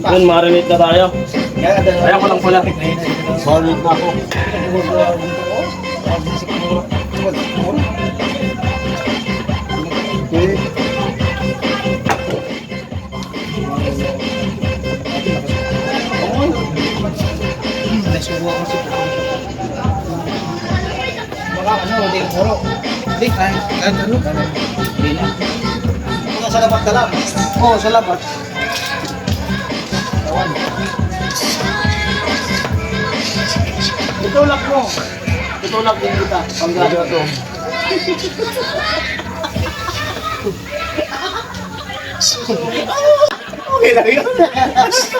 Yun, marinate na tayo. Kaya ko lang pala. Solid na ako. Okay. Baka ano, hindi puro. Hindi, kahit ano. Hindi na. Mga sa labat na lang. Oo, sa labat. Tutulak mo. Tutulak din kita. Panggato to. Okay lang yun.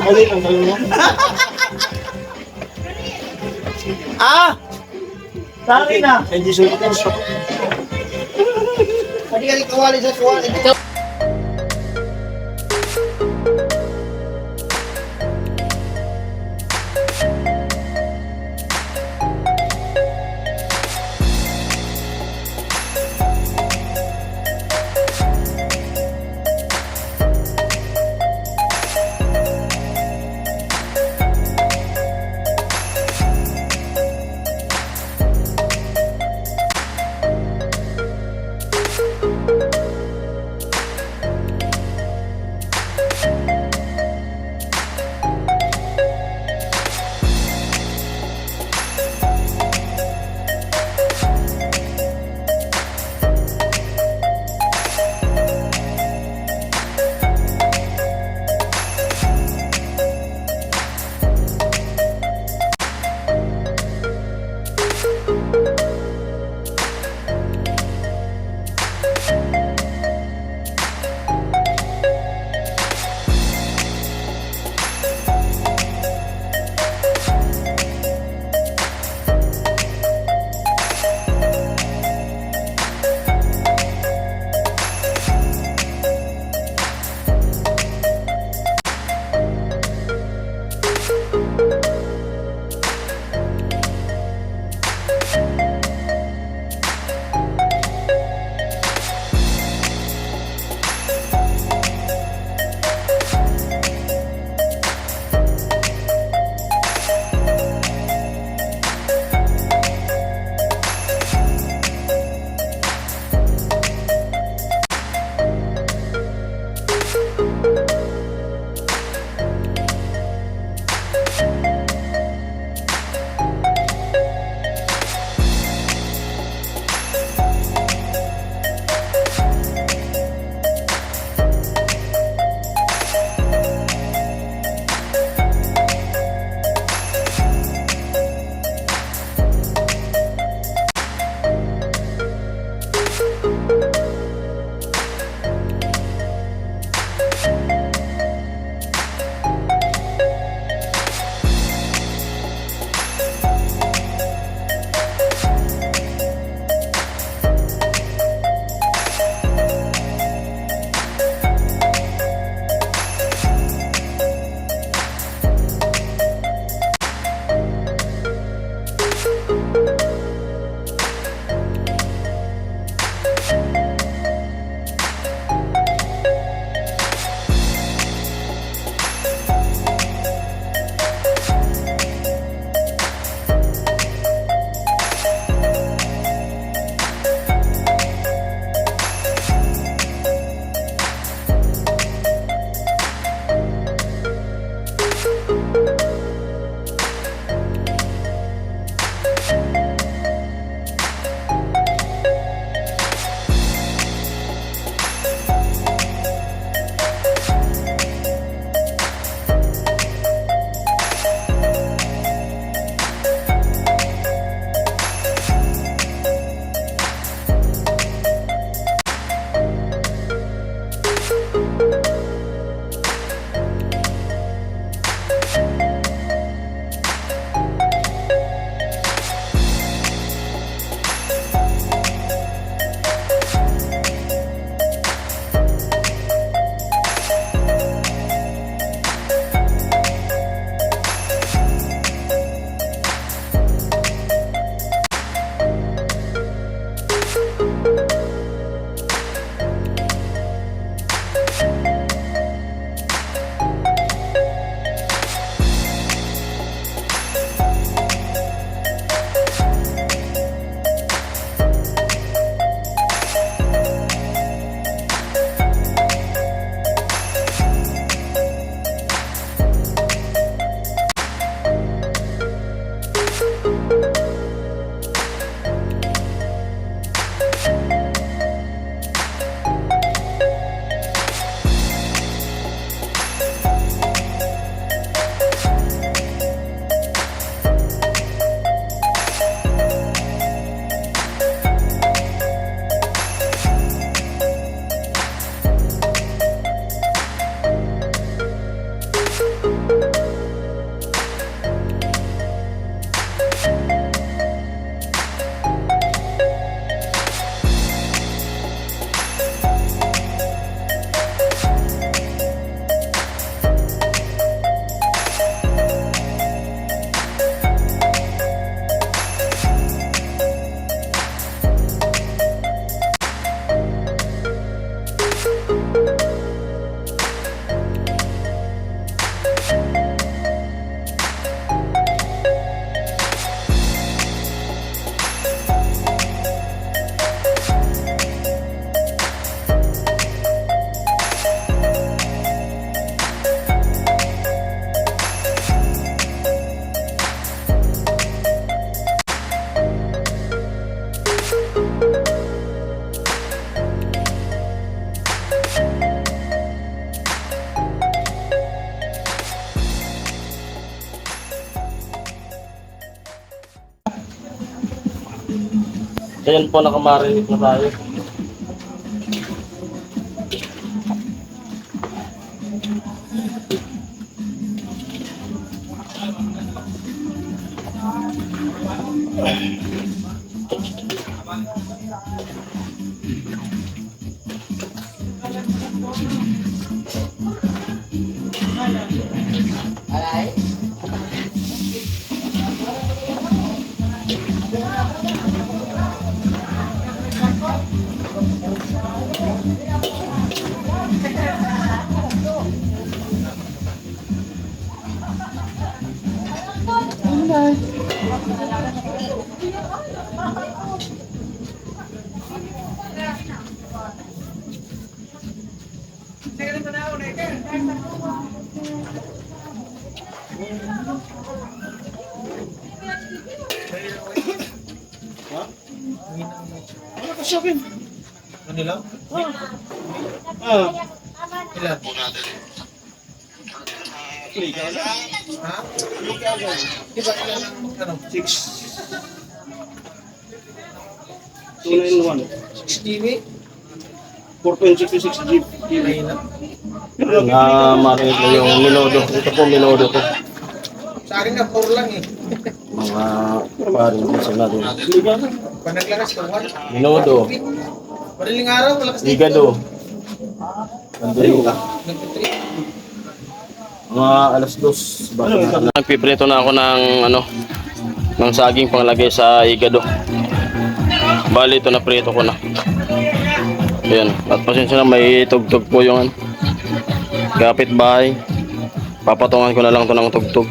Mali ang talo mo. Ah! Sa akin na. Hindi sulit ang shop. Hindi ka kawali sa kuwali. Ayan po, nakamarinate na tayo. Ano ka sa akin? Kanila? Ah. Ilan? Ha? Diba ilan ang ano? 291. 6 GB? 4.66 GB. Mahina. Marinate na yung minodo. Ito po minodo ko. Sa akin nga 4 lang eh. Mga marinate natin. Pag naglakas ka 1. Minodo. Madaling araw, malakas dito. Igado. Kanila. Nagtitri. Mga alas 2. Nagpiprito na ako ng ng saging panglagay sa igado. Bali ito na prito ko na. Ayan. At pasensya na, may tugtog po yung kapitbahay. Papatungan ko na lang ito ng tugtog.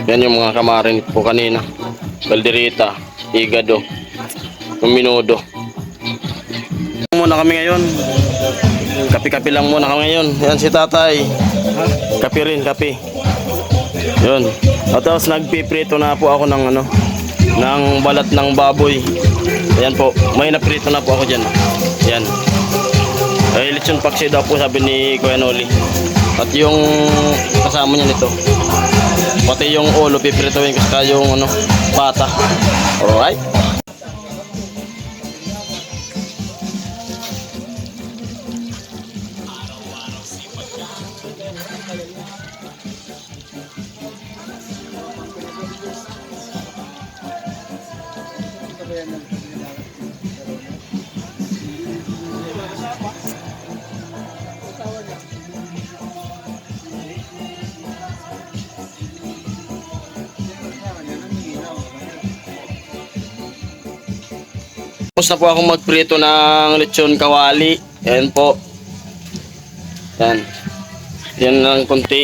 Yan yung mga kamarin po kanina. Kalderita, igado, yung minudo. Muna kami ngayon. Kapi-kapi lang muna kami ngayon. Yan si tatay. Kapi rin, kapi. Yun. At tapos nagpiprito na po ako ng ng balat ng baboy. Ayan po. May naprito na po ako dyan. Yan. Ay, lechon paksi daw po sabi ni Kuya Noli. At yung kasama niya nito. Pati yung ulo piprituin ko saka yung pata. Alright. Tapos na po akong magprito ng lechon kawali. Ayan po. Yan. Yan lang konti.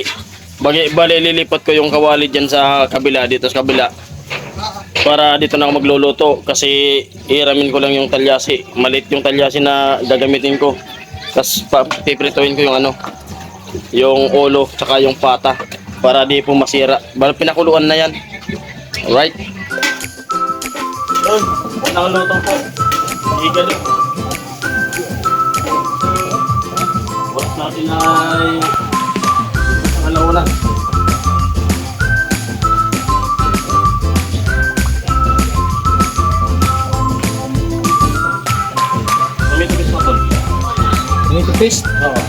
Bali lilipat ko yung kawali dyan sa kabila. Dito sa kabila. Para dito na ako magluluto. Kasi iramin ko lang yung talyasi. Maliit yung talyasi na gagamitin ko. Tapos piprituin ko yung yung ulo tsaka yung pata. Para di po masira. Bali pinakuluan na yan. Alright. Yun. Nakuluto po. Igalo. Oras natin ay alauna. Tumitipis na tol. Tumitipis? Oo.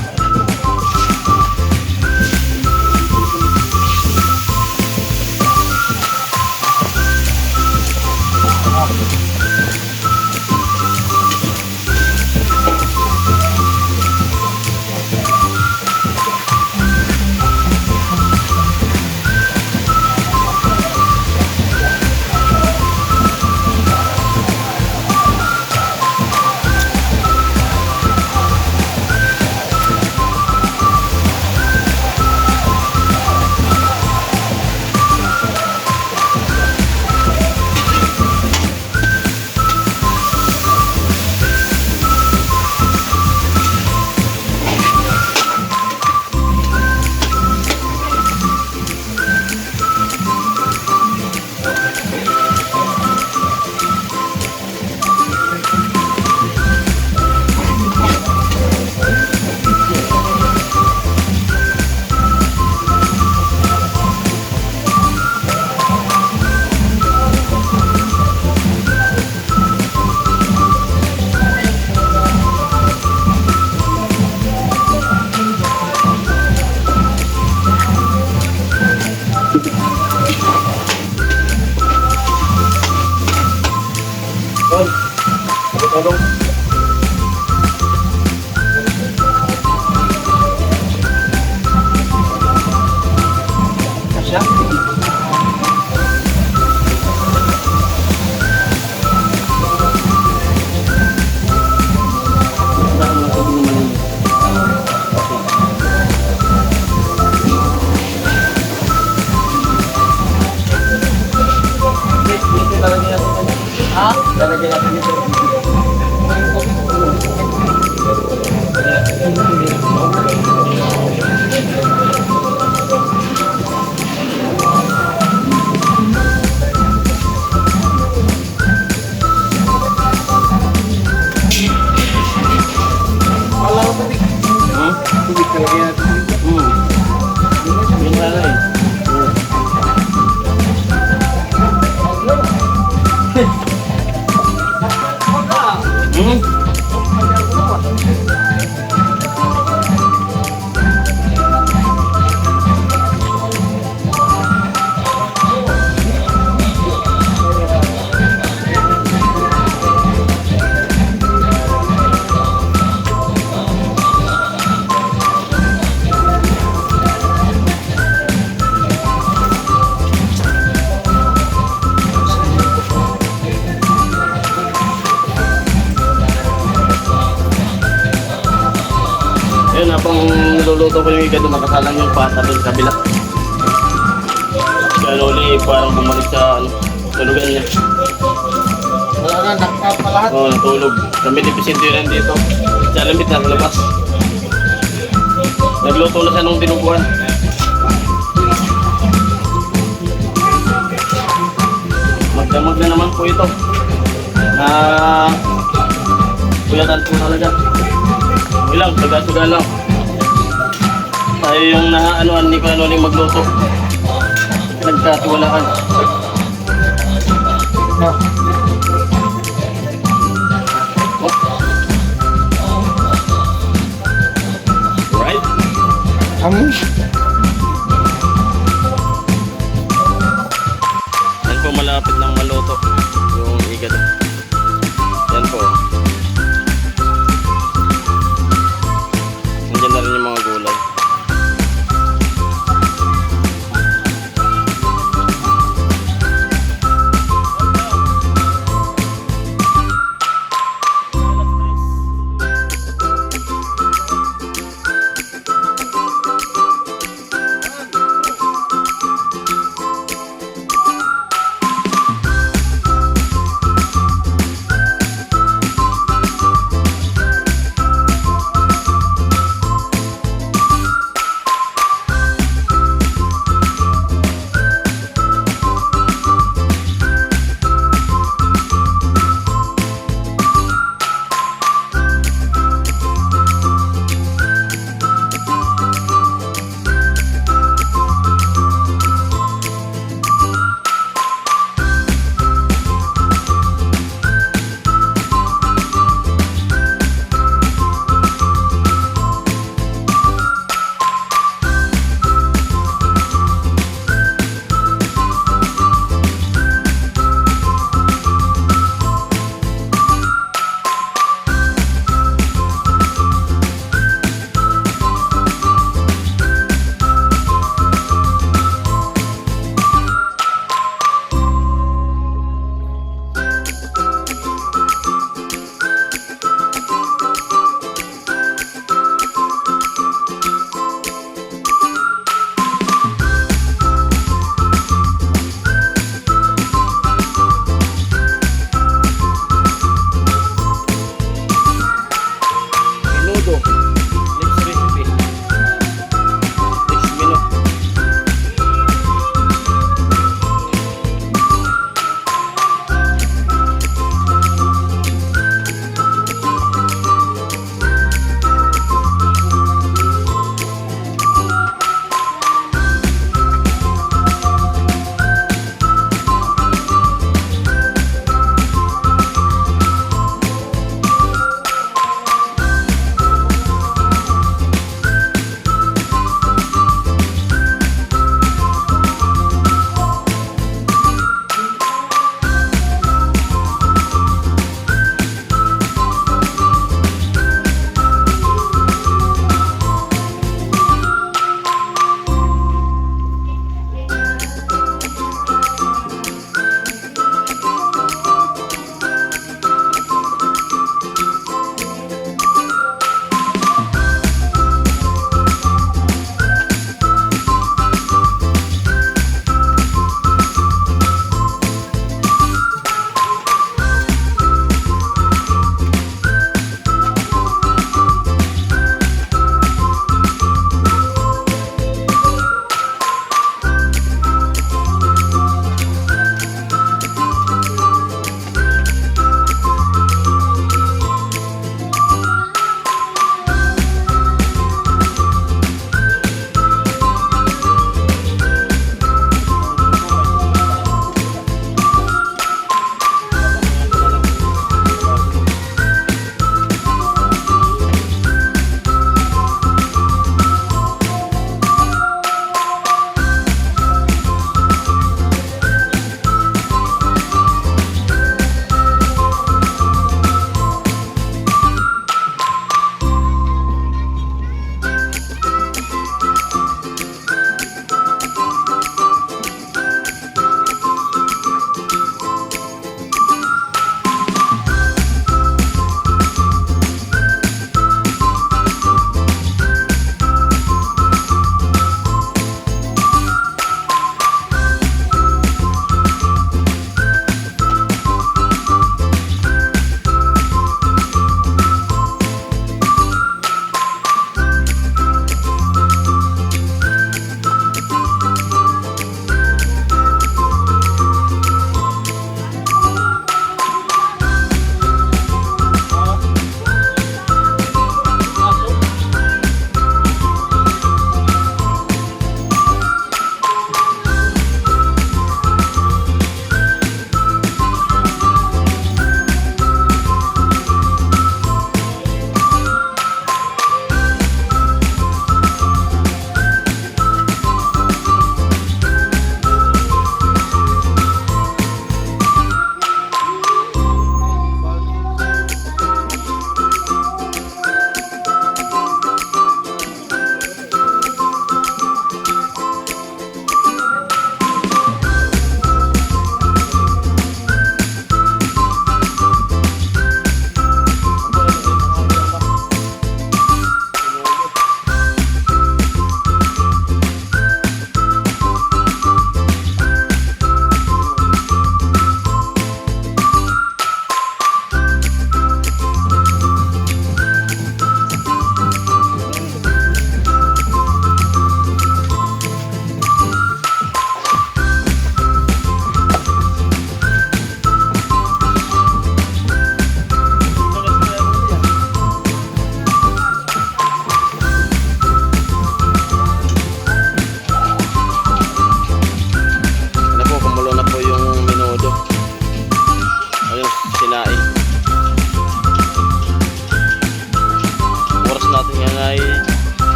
kanila. Ha? Lalagyan natin dito. Wala ko tubig. Tubig talaga natin dito. Yun na lang eh. Ayun, habang niluluto ko yung igado, nakasalang yung pata doon sa kabila. Kaya noli, parang bumalik sa tulugan niya. Wala na, nakap pa lahat. Oo, natulog. Kami depisente yun dito. Sa alamit na, labas. Nagluto na siya nung dinuguan. Magdamag na naman po ito. Kuyatan po talaga. Ilang, taga-tuga lang. Tayo yung naanuan ni Kuya Noli magluto. Nagkatiwalaan. Right? Yan po, malapit lang maluto. Yung igado. Yan po. Nandiyan na rin yung mga gulay.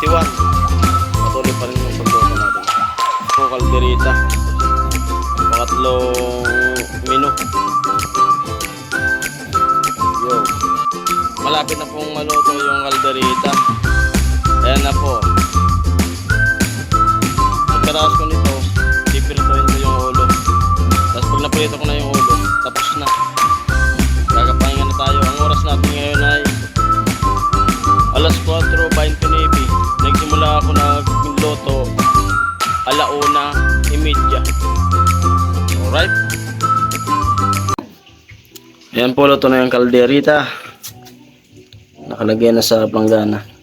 51. Patuloy pa rin yung pagluto natin. Ito, kalderita. Pangatlong menu. Yo. Malapit na pong maluto yung kalderita. Ayan na po. Pagkaraos ko nito, pipirituin ko yung ulo. Tapos pag napirito ko na yung ulo, tapos na. Kakapahinga na tayo. Ang oras natin ngayon ay alas 4:29. Nagsimula ako nagluto 1:30. Alright. Ayan po, luto na yung kalderita. Nakalagay na sa planggana.